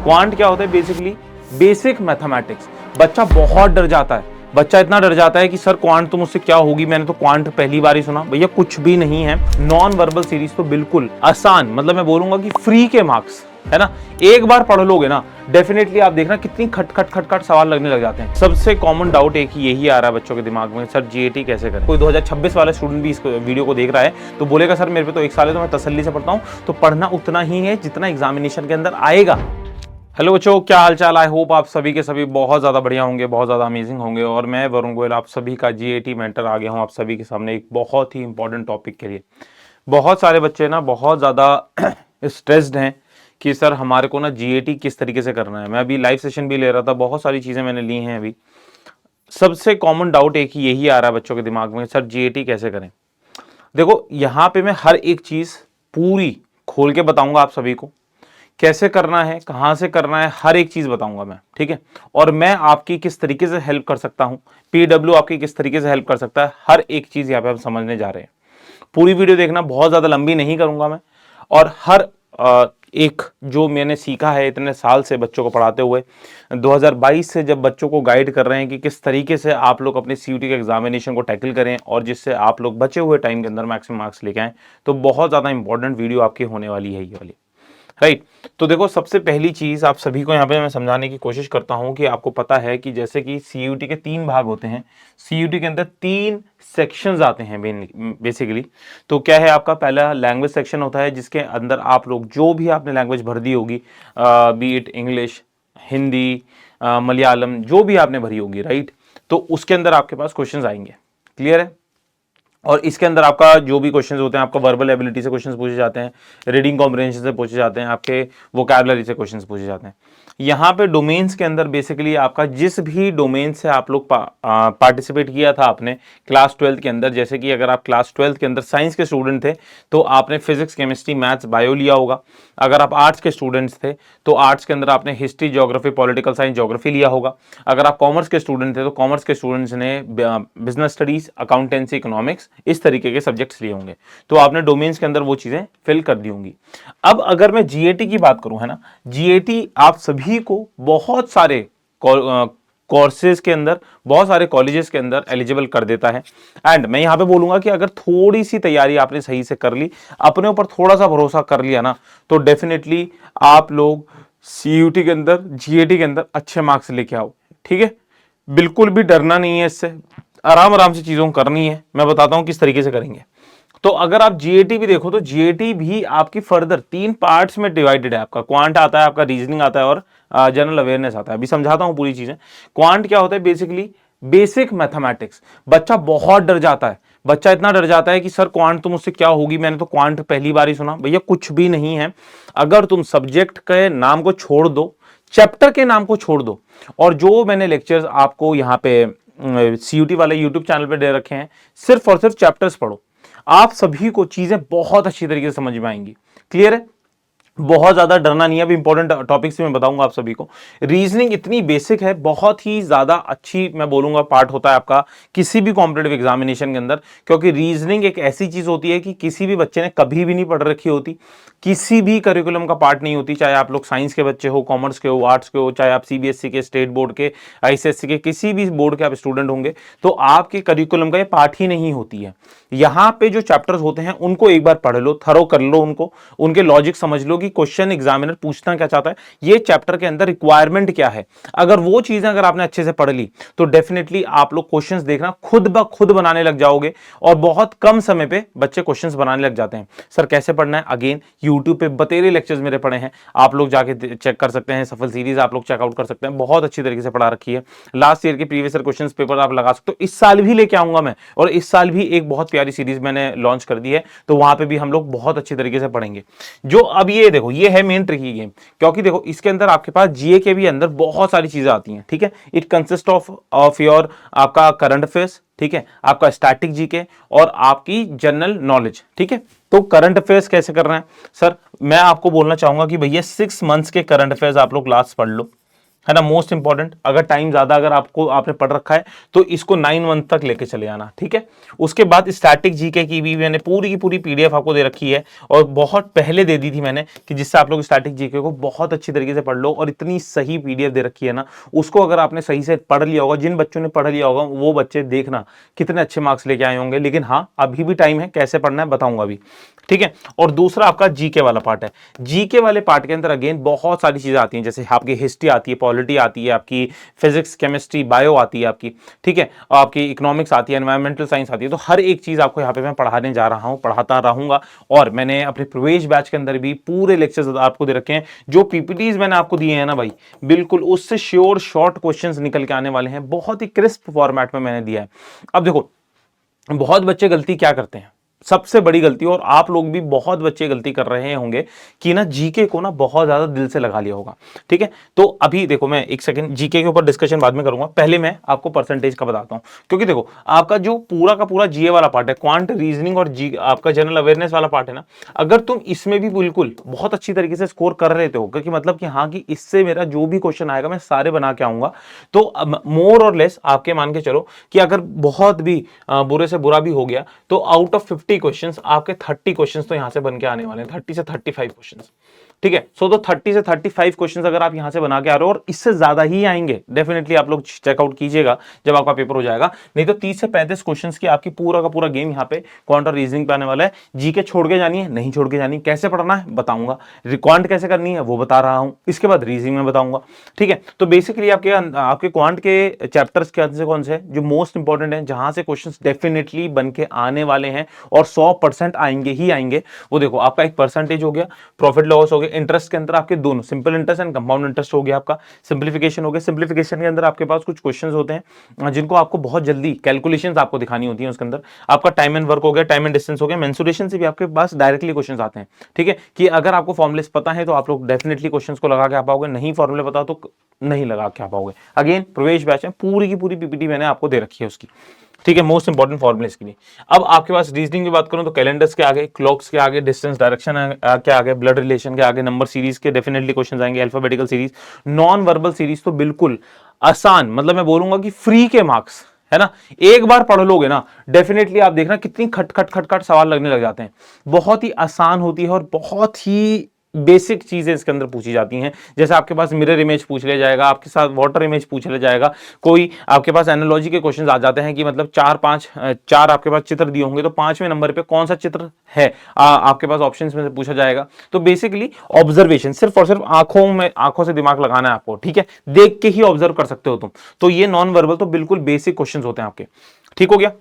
Quant क्या होता है बेसिकली? Basic mathematics. बच्चा बहुत डर जाता है, बच्चा इतना डर जाता है कि सर क्वांट तो मुझसे क्या होगी, मैंने तो क्वांट पहली बार ही सुना। भैया कुछ भी नहीं है। नॉन वर्बल सीरीज तो बिल्कुल आसान, मतलब मैं बोलूंगा कि फ्री के मार्क्स है ना। एक बार पढ़ लोगे ना डेफिनेटली आप देखना कितनी खट खट खट खट सवाल लगने लग जाते हैं। सबसे कॉमन डाउट एक ही यही आ रहा है बच्चों के दिमाग में, सर जीएटी कैसे करें। कोई 2026 वाला स्टूडेंट भी इस वीडियो को देख रहा है तो बोलेगा सर मेरे पे तो 1 साल है तो मैं तसल्ली से पढ़ता हूं। तो पढ़ना उतना ही है जितना एग्जामिनेशन के अंदर आएगा। हेलो बच्चों, क्या हाल चाल। आई होप आप सभी के सभी बहुत ज़्यादा बढ़िया होंगे, बहुत ज़्यादा अमेजिंग होंगे। और मैं वरुण गोयल आप सभी का जीएटी मेंटर आ गया हूँ आप सभी के सामने एक बहुत ही इंपॉर्टेंट टॉपिक के लिए। बहुत सारे बच्चे ना बहुत ज़्यादा स्ट्रेस्ड हैं कि सर हमारे को ना जीएटी किस तरीके से करना है। मैं अभी लाइव सेशन भी ले रहा था, बहुत सारी चीज़ें मैंने ली हैं अभी। सबसे कॉमन डाउट एक ही यही आ रहा है बच्चों के दिमाग में, सर जीएटी कैसे करें। देखो यहाँ पे मैं हर एक चीज़ पूरी खोल के बताऊंगा आप सभी को, कैसे करना है, कहां से करना है, हर एक चीज बताऊंगा मैं, ठीक है। और मैं आपकी किस तरीके से हेल्प कर सकता हूं, पीडब्ल्यू आपकी किस तरीके से हेल्प कर सकता है, हर एक चीज यहां पे हम समझने जा रहे हैं। पूरी वीडियो देखना, बहुत ज्यादा लंबी नहीं करूंगा मैं। और हर एक जो मैंने सीखा है इतने साल से बच्चों को पढ़ाते हुए, 2022 से जब बच्चों को गाइड कर रहे हैं कि किस तरीके से आप लोग अपने सीयूटी के एग्जामिनेशन को टैकल करें और जिससे आप लोग बचे हुए टाइम के अंदर मैक्सिमम मार्क्स लेके आएं, तो बहुत ज़्यादा इंपॉर्टेंट वीडियो आपकी होने वाली है ये वाली, राइट। तो देखो सबसे पहली चीज आप सभी को यहाँ पे मैं समझाने की कोशिश करता हूँ कि आपको पता है कि जैसे कि सीयूटी के 3 भाग होते हैं, सीयूटी के अंदर 3 सेक्शंस आते हैं बेसिकली। तो क्या है, आपका पहला लैंग्वेज सेक्शन होता है जिसके अंदर आप लोग जो भी आपने लैंग्वेज भर दी होगी, B it English, Hindi, Malayalam, जो भी आपने भरी होगी, राइट। तो उसके अंदर आपके पास क्वेश्चन आएंगे, क्लियर है। और इसके अंदर आपका जो भी क्वेश्चंस होते हैं, आपका वर्बल एबिलिटी से क्वेश्चंस पूछे जाते हैं, रीडिंग कॉम्प्रिहेंशन से पूछे जाते हैं, आपके वोकैबुलरी से क्वेश्चंस पूछे जाते हैं। यहाँ पे डोमेन्स के अंदर बेसिकली आपका जिस भी डोमेन से आप लोग पार्टिसिपेट किया था आपने क्लास 12 के अंदर, जैसे कि अगर आप क्लास 12 के अंदर साइंस के स्टूडेंट थे तो आपने फिजिक्स, केमिस्ट्री, मैथ्स, बायो लिया होगा। अगर आप आर्ट्स के स्टूडेंट्स थे तो आर्ट्स के अंदर आपने history, geography, political science, geography लिया होगा। अगर आप कॉमर्स के स्टूडेंट थे तो कॉमर्स के स्टूडेंट्स ने बिजनेस स्टडीज, अकाउंटेंसी, इकोनॉमिक्स, इस तरीके के सब्जेक्ट्स लिए होंगे। तो आपने डोमेन्स के अंदर वो चीजें फिल कर दी होंगी। अब अगर मैं जीएटी की बात करूं, है ना, जीएटी आप सभी को बहुत सारे कोर्सेज के अंदर, बहुत सारे कॉलेजेस के अंदर एलिजिबल कर देता है। एंड मैं यहां पे बोलूंगा कि अगर थोड़ी सी तैयारी आपने सही से कर ली, अपने ऊपर थोड़ा सा भरोसा कर लिया ना, तो डेफिनेटली आप लोग सीयूटी के अंदर, जीएटी के अंदर अच्छे मार्क्स लेके आओ, ठीक है। बिल्कुल भी डरना नहीं है इससे, आराम आराम से चीजों को करनी है। मैं बताता हूं किस तरीके से करेंगे। तो अगर आप जीएटी भी देखो तो जीएटी भी आपकी फर्दर 3 पार्ट्स में डिवाइडेड है। आपका क्वांट आता है, आपका रीजनिंग आता है और जनरल अवेयरनेस आता है। अभी समझाता हूं पूरी चीजें। क्वांट क्या होता है बेसिकली? Basic mathematics. बच्चा बहुत डर जाता है, बच्चा इतना डर जाता है कि सर क्वांट तो मुझसे क्या होगी, मैंने तो क्वांट पहली बार ही सुना। भैया कुछ भी नहीं है। अगर तुम सब्जेक्ट के नाम को छोड़ दो, चैप्टर के नाम को छोड़ दो, और जो मैंने लेक्चर्स आपको यहाँ पे सीयूटी वाले यूट्यूब चैनल पे दे रखे हैं, सिर्फ और सिर्फ चैप्टर्स पढ़ो, आप सभी को चीजें बहुत अच्छी तरीके से समझ में आएंगी। क्लियर है? बहुत ज्यादा डरना नहीं है। अब इंपॉर्टेंट टॉपिक्स मैं बताऊंगा आप सभी को। रीजनिंग इतनी बेसिक है, बहुत ही ज्यादा अच्छी मैं बोलूंगा पार्ट होता है आपका किसी भी कॉम्पिटिटिव एग्जामिनेशन के अंदर, क्योंकि रीजनिंग एक ऐसी चीज होती है कि किसी भी बच्चे ने कभी भी नहीं पढ़ रखी होती, किसी भी करिकुलम का पार्ट नहीं होती। चाहे आप लोग साइंस के बच्चे हो, कॉमर्स के हो, आर्ट्स के हो, चाहे आप सीबीएसई के, स्टेट बोर्ड के, आईसीएसई के, किसी भी बोर्ड के आप स्टूडेंट होंगे, तो आपके करिकुलम का ये पार्ट ही नहीं होती है। यहाँ पे जो चैप्टर्स होते हैं उनको एक बार पढ़ लो, थरो कर लो उनको, उनके लॉजिक समझ लो कि क्वेश्चन एग्जामिनर पूछना क्या चाहता है, ये चैप्टर के अंदर रिक्वायरमेंट क्या है। अगर वो चीजें अगर आपने अच्छे से पढ़ ली तो डेफिनेटली आप लोग क्वेश्चंस देखना खुद ब खुद बनाने लग जाओगे, और बहुत कम समय पे बच्चे क्वेश्चंस बनाने लग जाते हैं। सर कैसे पढ़ना है? अगेन यूट्यूब पे बतेरे लेक्चर्स मेरे पड़े हैं, आप लोग जाके चेक कर सकते हैं। सफल सीरीज आप लोग चेकआउट कर सकते हैं, बहुत अच्छी तरीके से पढ़ा रखी है। लास्ट ईयर के प्रीवियस ईयर क्वेश्चंस पेपर आप लगा सकते हो। इस साल भी लेके आऊंगा मैं, और इस साल भी एक बहुत प्यारी सीरीज मैंने लॉन्च कर दी है, तो वहां पे भी हम लोग बहुत अच्छी तरीके से पढ़ेंगे। जो अब ये देखो, ये है मेन ट्रिकी गेम, क्योंकि देखो इसके अंदर आपके पास जीए के भी अंदर बहुत सारी चीजें आती हैं, ठीक है। इट कंसिस्ट ऑफ योर आपका करंट अफेयर्स, ठीक है, आपका स्टैटिक जीके और आपकी जनरल नॉलेज, ठीक है। तो करंट अफेयर्स कैसे कर रहे हैं सर? मैं आपको बोलना चाहूंगा कि भैया 6 मंथ्स के करंट अफेयर्स आप लोग लास्ट पढ़ लो, है ना, मोस्ट इंपॉर्टेंट। अगर टाइम ज्यादा अगर आपने पढ़ रखा है तो इसको 9 मंथ तक लेके चले आना, ठीक है। उसके बाद स्टैटिक जीके की भी मैंने पूरी की पूरी पीडीएफ आपको दे रखी है और बहुत पहले दे दी थी मैंने, कि जिससे आप लोग स्टैटिक जीके को बहुत अच्छी तरीके से पढ़ लो। और इतनी सही पीडीएफ दे रखी है ना, उसको अगर आपने सही से पढ़ लिया होगा, जिन बच्चों ने पढ़ लिया होगा वो बच्चे देखना कितने अच्छे मार्क्स लेके आए होंगे। लेकिन हाँ, अभी भी टाइम है, कैसे पढ़ना है बताऊंगा अभी, ठीक है। और दूसरा आपका जीके वाला पार्ट है। जीके वाले पार्ट के अंदर अगेन बहुत सारी चीजें आती हैं, जैसे आपकी हिस्ट्री आती है, पॉलिटी आती है, आपकी फिजिक्स, केमिस्ट्री, बायो आती है आपकी, ठीक है, आपकी इकोनॉमिक्स आती है, एनवायरमेंटल साइंस आती है। तो हर एक चीज आपको यहाँ पे मैं पढ़ाने जा रहा हूँ, पढ़ाता रहूंगा। और मैंने अपने प्रवेश बैच के अंदर भी पूरे लेक्चर्स आपको दे रखे हैं। जो पीपीटीज मैंने आपको दिए हैं ना भाई, बिल्कुल उससे श्योर शॉर्ट क्वेश्चंस निकल के आने वाले हैं, बहुत ही क्रिस्प फॉर्मेट में मैंने दिया है। अब देखो, बहुत बच्चे गलती क्या करते हैं, सबसे बड़ी गलती, और आप लोग भी बहुत बच्चे गलती कर रहे होंगे कि ना जीके को ना बहुत ज्यादा दिल से लगा लिया होगा, ठीक है। तो अभी देखो, मैं एक सेकंड जीके के ऊपर डिस्कशन बाद में करूंगा, पहले मैं आपको परसेंटेज का बताता हूं। क्योंकि देखो, आपका जो पूरा का पूरा जीए वाला पार्ट है, क्वांट, रीजनिंग और जी आपका जनरल अवेयरनेस वाला पार्ट है ना, अगर तुम इसमें भी बिल्कुल बहुत अच्छी तरीके से स्कोर कर लेते हो, क्योंकि मतलब कि हाँ, कि इससे मेरा जो भी क्वेश्चन आएगा मैं सारे बना के आऊंगा, तो मोर और लेस आपके मान के चलो कि अगर बहुत भी बुरे से बुरा भी हो गया तो आउट ऑफ 50 क्वेश्चंस आपके 30 क्वेश्चंस तो यहां से बन के आने वाले हैं, 30 से 35 क्वेश्चंस, ठीक है। सो तो 30 से 35 क्वेश्चंस अगर आप यहां से बना के आ रहे हो, और इससे ज्यादा ही आएंगे डेफिनेटली, आप लोग चेकआउट कीजिएगा जब आपका पेपर हो जाएगा। नहीं तो 30 से 35 क्वेश्चंस की आपकी पूरा का पूरा गेम यहाँ पे क्वांट और रीजनिंग पे आने वाला है। जीके छोड़ के जानी है, नहीं छोड़ के जानी, कैसे पढ़ना है बताऊंगा, क्वांट कैसे करनी है वो बता रहा हूं, इसके बाद रीजनिंग में बताऊंगा, ठीक है। तो बेसिकली आपके क्वांट के चैप्टर्स कौन से हैं जो मोस्ट इंपॉर्टेंट है, जहां से क्वेश्चंस डेफिनेटली बन के आने वाले हैं और 100% आएंगे ही आएंगे। वो देखो, आपका एक परसेंटेज हो गया, प्रॉफिट लॉस हो गया, इंटरेस्ट के अंदर आपके दोनों, simple interest and compound interest हो गया, आपका सिंप्लीफिकेशन हो गया। सिंप्लीफिकेशन के अंदर आपके पास कुछ क्वेश्चंस होते हैं जिनको आपको बहुत जल्दी कैलकुलेशंस आपको दिखानी होती है, उसके अंदर आपका टाइम एंड वर्क हो गया, टाइम एंड डिस्टेंस हो गया, मेंसुरेशन से भी आपके पास डायरेक्टली क्वेश्चंस आते हैं, ठीक है। कि अगर आपको फॉर्मुलेस पता है तो आप लोग डेफिनेटली क्वेश्चंस को लगा के आ पाओगे, नहीं फॉर्मुले पता तो नहीं लगा के आ पाओगे। अगेन प्रवेश बैच है, पूरी की पूरी पीपीटी मैंने आपको दे रखी है उसकी, ठीक है, मोस्ट इंपॉर्टेंट फॉर्मुलेस के लिए। अब आपके पास रीजनिंग की बात करूं तो कैलेंडर्स के आगे, क्लॉक्स के आगे, डिस्टेंस डायरेक्शन के आगे, ब्लड रिलेशन के आगे, नंबर सीरीज के डेफिनेटली क्वेश्चंस आएंगे, alphabetical series, non verbal series तो बिल्कुल आसान, मतलब मैं बोलूंगा कि फ्री के मार्क्स, है ना। एक बार पढ़ लोगे ना, डेफिनेटली आप देखना कितनी खट खट खट खट सवाल लगने लग जाते हैं, बहुत ही आसान होती है और बहुत ही बेसिक चीजें इसके अंदर पूछी जाती हैं। जैसे आपके पास मिरर इमेज पूछ लिया जाएगा, आपके साथ वाटर इमेज पूछ लिया जाएगा, कोई आपके पास एनालॉजी के क्वेश्चंस आ जाते हैं कि मतलब चार आपके पास चित्र दिए होंगे तो 5वें नंबर पे कौन सा चित्र है, आपके पास ऑप्शंस में से पूछा जाएगा। तो बेसिकली ऑब्जर्वेशन, सिर्फ और सिर्फ आंखों से दिमाग लगाना है आपको, ठीक है, देख के ही ऑब्जर्व कर सकते हो तुम। तो ये नॉन वर्बल तो बिल्कुल बेसिक क्वेश्चन होते हैं आपके, ठीक हो गया।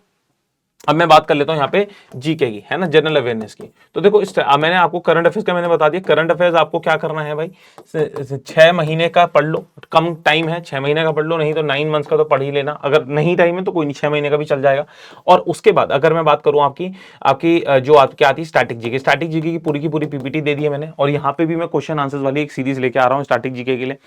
अब मैं बात कर लेता हूं यहाँ पे जीके की, है ना, जनरल अवेयरनेस की। तो देखो, मैंने आपको करंट अफेयर्स का मैंने बता दिया। करंट अफेयर्स आपको क्या करना है भाई, 6 महीने का पढ़ लो, कम टाइम है, 6 महीने का पढ़ लो, नहीं तो 9 मंथ्स का तो पढ़ ही लेना। अगर नहीं टाइम है तो कोई नहीं, 6 महीने का भी चल जाएगा। और उसके बाद अगर मैं बात करूं आपकी आपकी जो आपकी आती है स्टैटिक जीके की पूरी पीपीटी दे दी है मैंने, और यहाँ पे भी मैं क्वेश्चन आंसर्स वाली एक सीरीज लेके आ रहा हूँ स्टैटिक जीके के लिए।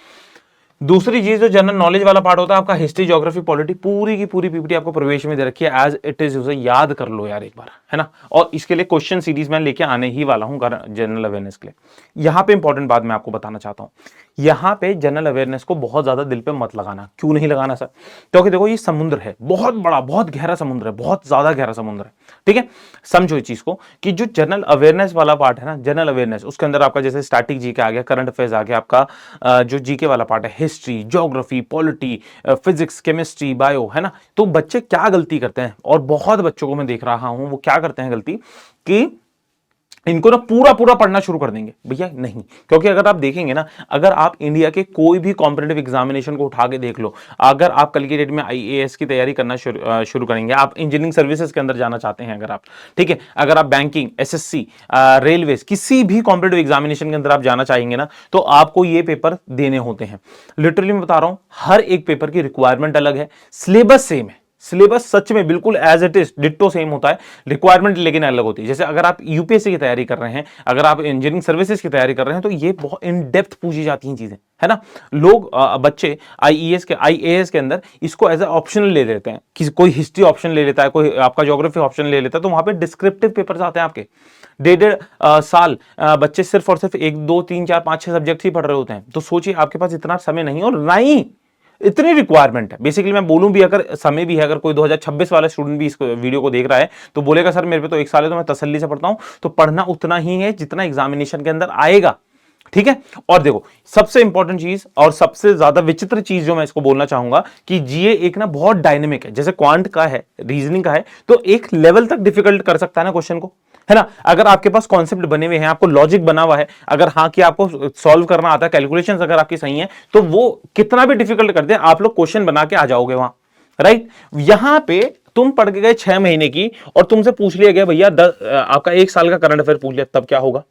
दूसरी चीज जो जनरल नॉलेज वाला पार्ट होता है आपका, हिस्ट्री, ज्योग्राफी, पॉलिटी, पूरी की पूरी पीपीटी आपको प्रवेश में दे रखी है एज इट इज, उसे याद कर लो यार एक बार, है ना। और इसके लिए क्वेश्चन सीरीज में लेके आने ही वाला हूं जनरल अवेयरनेस के लिए। यहां पे इंपॉर्टेंट बात मैं आपको बताना चाहता हूं, यहां पे जनरल अवेयरनेस को बहुत ज्यादा दिल पे मत लगाना। क्यों नहीं लगाना सर? क्योंकि देखो, ये समुद्र है, बहुत बड़ा, बहुत गहरा समुद्र है, बहुत ज्यादा गहरा समुद्र है, ठीक है। समझो इस चीज को कि जो जनरल अवेयरनेस वाला पार्ट है ना, जनरल अवेयरनेस, उसके अंदर आपका जैसे स्टैटिक जीके आ गया, करंट अफेयर्स आ गया, आपका जो जीके वाला पार्ट है, history, geography, polity, physics, chemistry, bio, है ना। तो बच्चे क्या गलती करते हैं, और बहुत बच्चों को मैं देख रहा हूं वो क्या करते हैं गलती, कि इनको ना पूरा पूरा पढ़ना शुरू कर देंगे। भैया नहीं, क्योंकि अगर आप देखेंगे ना, अगर आप इंडिया के कोई भी कॉम्पिटिटिव एग्जामिनेशन को उठा के देख लो, अगर आप कल की डेट में आईएएस की तैयारी करना शुरू करेंगे, आप इंजीनियरिंग सर्विसेज के अंदर जाना चाहते हैं अगर आप, ठीक है, अगर आप बैंकिंग, एसएससी, रेलवे, किसी भी कॉम्पिटिटिव एग्जामिनेशन के अंदर आप जाना चाहेंगे ना, तो आपको ये पेपर देने होते हैं। लिटरली मैं बता रहा हूं, हर एक पेपर की रिक्वायरमेंट अलग है, सिलेबस सेम है, सिलेबस सच में बिल्कुल as it is ditto same होता है, रिक्वायरमेंट लेकिन अलग होती है। जैसे अगर आप यूपीएससी की तैयारी कर रहे हैं, अगर आप इंजीनियरिंग सर्विसेज की तैयारी कर रहे हैं, तो ये बहुत इन डेप्थ पूछी जाती हैं चीजें, है ना। लोग बच्चे आईएएस के अंदर इसको एज ए ऑप्शनल ले लेते हैं, कि कोई हिस्ट्री ऑप्शन ले लेता है, कोई आपका ज्योग्राफी ऑप्शन ले लेता है, तो वहां पे डिस्क्रिप्टिव पेपर्स आते हैं आपके। डेढ़ साल बच्चे सिर्फ और सिर्फ 1 2 3 4 5 6 सब्जेक्ट ही पढ़ रहे होते हैं। तो सोचिए आपके पास इतना समय नहीं और ना ही इतनी रिक्वायरमेंट है। बेसिकली मैं बोलूं भी, अगर समय भी है, अगर कोई 2026 वाला स्टूडेंट भी इस वीडियो को देख रहा है तो बोलेगा सर मेरे पे तो 1 साल है, तो मैं तसल्ली से पढ़ता हूं। तो पढ़ना उतना ही है जितना एग्जामिनेशन के अंदर आएगा, ठीक है। और देखो सबसे इंपॉर्टेंट चीज और सबसे ज्यादा विचित्र चीज जो मैं इसको बोलना चाहूंगा कि जीए एक ना बहुत डायनेमिक है। जैसे क्वांट का है, रीजनिंग का है, तो एक लेवल तक डिफिकल्ट कर सकता है ना क्वेश्चन को, है ना। अगर आपके पास कॉन्सेप्ट बने हुए हैं, आपको लॉजिक बना हुआ है, अगर हाँ कि आपको सॉल्व करना आता है, कैलकुलेशंस अगर आपकी सही है, तो वो कितना भी डिफिकल्ट कर दे आप लोग क्वेश्चन बना के आ जाओगे वहां, राइट। यहां पे तुम पढ़ के गए 6 महीने की और तुमसे पूछ लिया गया भैया आपका 1 साल का करंट अफेयर पूछ लिया, तब क्या होगा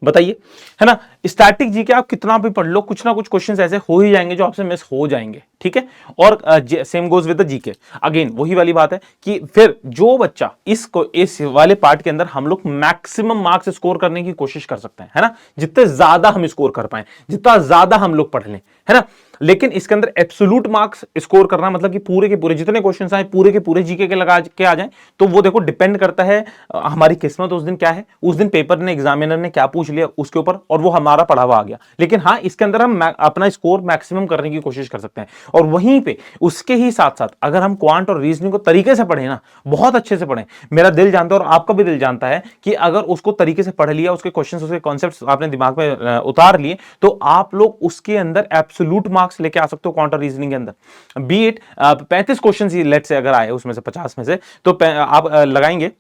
बताइए, है ना। स्टैटिक जीके आप कितना भी पढ़ लो, कुछ ना कुछ क्वेश्चंस ऐसे हो ही जाएंगे जो आपसे मिस हो जाएंगे, ठीक है। और same goes with the GK, again वही वाली बात है कि फिर जो बच्चा इस वाले पार्ट के अंदर हम लोग मैक्सिमम मार्क्स स्कोर करने की कोशिश कर सकते हैं, है ना। जितने ज्यादा हम स्कोर कर पाए, जितना ज्यादा हम लोग पढ़ लें, है ना। लेकिन इसके अंदर एब्सोल्यूट मार्क्स स्कोर करना मतलब कि पूरे के पूरे जितने क्वेश्चंस आए पूरे के पूरे जीके के लगा के आ जाएं, तो वो देखो डिपेंड करता है हमारी किस्मत उस दिन क्या है, उस दिन पेपर ने एग्जामिनर ने क्या पूछ लिया उसके ऊपर, और वो हमारा पढ़ा हुआ आ गया। लेकिन हाँ, इसके अंदर हम अपना स्कोर मैक्सिमम करने की कोशिश कर सकते हैं। और वहीं पे उसके ही साथ साथ अगर हम क्वांट और रीजनिंग को तरीके से पढ़े ना, बहुत अच्छे से पढ़े, मेरा दिल जानता है और आपका भी दिल जानता है कि अगर उसको तरीके से पढ़ लिया, उसके क्वेश्चन उसके कॉन्सेप्ट आपने दिमाग में उतार लिए, तो आप लोग उसके अंदर एब्सोल्यूट मार्क्स लेके आ सकते हो काउंटर रीजनिंग के अंदर। बी इट 35 क्वेश्चन ही लेट से अगर आए उसमें से 50 में से, तो आप लगाएंगे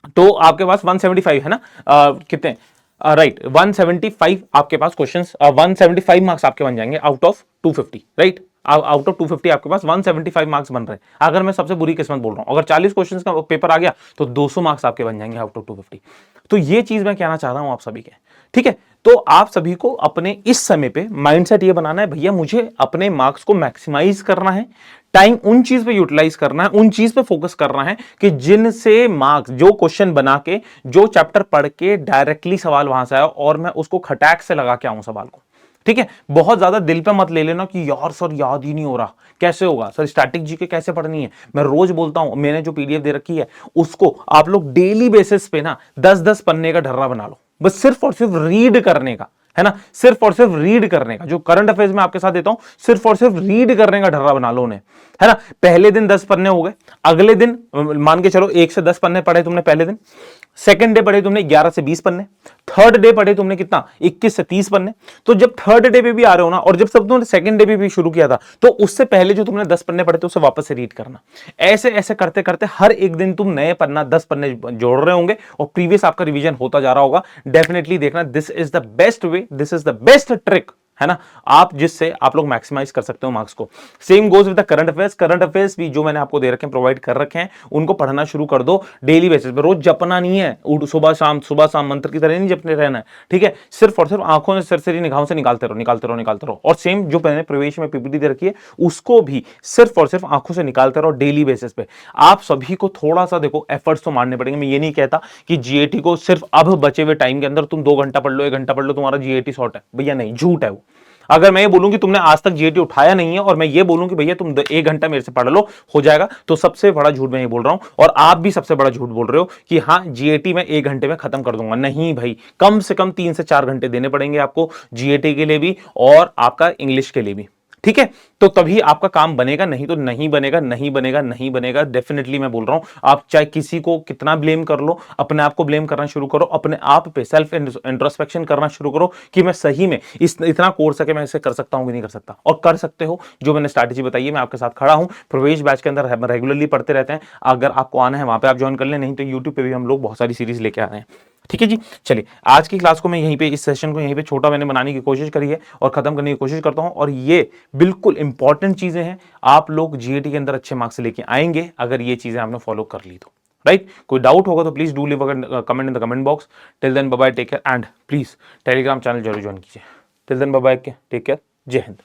तो आपके पास 175 है ना, कितने, राइट 175 आपके पास क्वेश्चंस, 175 मार्क्स आपके बन जाएंगे out of 250, right. Out of 250 आपके पास 175 मार्क्स बन रहे हैं। अगर मैं सबसे बुरी किस्मत बोल रहा हूं, अगर 40 क्वेश्चंस का पेपर आ गया तो 200 मार्क्स आपके बन जाएंगे आउट ऑफ 250। तो ये चीज मैं कहना चाह रहा हूं आप सभी के, ठीक है। तो आप सभी को अपने इस समय पे माइंडसेट ये बनाना है, भैया मुझे अपने मार्क्स को मैक्सिमाइज करना है, टाइम उन चीज पे यूटिलाइज करना है, उन चीज पे फोकस करना है कि जिनसे मार्क्स, जो क्वेश्चन बना के, जो चैप्टर पढ़ के डायरेक्टली सवाल वहां से आया और मैं उसको खटाक से लगा के आऊं सवाल को, ठीक है। बहुत ज्यादा दिल पे मत ले लेना कि यार सर याद ही नहीं हो रहा, कैसे होगा सर, स्टैटिक जीके कैसे पढ़नी है। मैं रोज बोलता हूं, मैंने जो पीडीएफ दे रखी है उसको आप लोग डेली बेसिस पे ना 10-10 पन्ने का ढर्रा बना लो, बस सिर्फ और सिर्फ रीड करने का, है ना। सिर्फ और सिर्फ रीड करने का, जो करंट अफेयर्स में आपके साथ देता हूं, सिर्फ और सिर्फ रीड करने का ढर्रा बना लो उन्हें, है ना। पहले दिन 10 पन्ने हो गए, अगले दिन मान के चलो 1 से 10 पन्ने पढ़े तुमने पहले दिन, सेकंड डे पढ़े तुमने 11 से 20 पन्ने, थर्ड डे पढ़े तुमने कितना 21 से 30 पन्ने। तो जब थर्ड डे पे भी आ रहे हो ना, और जब सब तुमने सेकंड डे पे भी शुरू किया था, तो उससे पहले जो तुमने 10 पन्ने पढ़े थे उसे वापस से रीड करना। ऐसे ऐसे करते करते हर एक दिन तुम नए पन्ना 10 पन्ने जोड़ रहे होंगे और प्रीवियस आपका रिवीजन होता जा रहा होगा। डेफिनेटली देखना, this is the best way, this is the best trick, है ना, आप जिससे आप लोग मैक्सिमाइज कर सकते हो मार्क्स को। Same goes with the current affairs. Current affairs भी जो मैंने आपको दे रखे हैं, प्रोवाइड कर रखे हैं, उनको पढ़ना शुरू कर दो डेली बेसिस पे। रोज जपना नहीं है, सुबह शाम मंत्र की तरह नहीं जपने रहना है, ठीक है। सिर्फ और सिर्फ आंखों से सरसरी निगाहों से निकालते रहो, निकालते रहो, निकालते रहो। और सेम जो मैंने प्रवेश में पीपीटी दे रखी है उसको भी सिर्फ और सिर्फ आंखों से निकालते रहो डेली बेसिस पे। आप सभी को थोड़ा सा देखो एफर्ट्स तो मारने पड़ेंगे। मैं ये नहीं कहता कि जीएटी को सिर्फ अब बचे हुए टाइम के अंदर तुम 2 घंटा पढ़ लो, 1 घंटा पढ़ लो, तुम्हारा जीएटी शॉर्ट है, भैया नहीं, झूठ है वो। अगर मैं ये बोलूं कि तुमने आज तक जीएटी उठाया नहीं है और मैं ये बोलूं कि भैया तुम 1 घंटा मेरे से पढ़ लो हो जाएगा, तो सबसे बड़ा झूठ मैं ये बोल रहा हूं। और आप भी सबसे बड़ा झूठ बोल रहे हो कि हाँ जीएटी में 1 घंटे में खत्म कर दूंगा। नहीं भाई, कम से कम 3 से 4 घंटे देने पड़ेंगे आपको जीएटी के लिए भी और आपका इंग्लिश के लिए भी, ठीक है। तो तभी आपका काम बनेगा, नहीं तो नहीं बनेगा, नहीं बनेगा, नहीं बनेगा। डेफिनेटली मैं बोल रहा हूं, आप चाहे किसी को कितना ब्लेम कर लो, अपने आप को ब्लेम करना शुरू करो, अपने आप पे सेल्फ इंट्रोस्पेक्शन करना शुरू करो कि मैं सही में इतना कोर्स है कि मैं इसे कर सकता हूं कि नहीं कर सकता। और कर सकते हो, जो मैंने स्ट्रैटेजी बताई है मैं आपके साथ खड़ा हूं। प्रवेश बैच के अंदर रेगुलरली पढ़ते रहते हैं, अगर आपको आना है वहां पे आप ज्वाइन कर लें, नहीं तो यूट्यूब पे भी हम लोग बहुत सारी सीरीज लेके आ रहे हैं, ठीक है जी। चलिए आज की क्लास को मैं यहीं पे, इस सेशन को यहीं पे छोटा मैंने बनाने की कोशिश करी है और खत्म करने की कोशिश करता हूं। और ये बिल्कुल इंपॉर्टेंट चीजें हैं, आप लोग जीएटी के अंदर अच्छे मार्क्स लेके आएंगे अगर ये चीजें आपने फॉलो कर ली तो, राइट। कोई डाउट होगा तो please do leave comment in the comment box. Till then bye bye, take care, and please Telegram channel जरूर ज्वाइन कीजिए। Till then bye bye, take care, जय हिंद।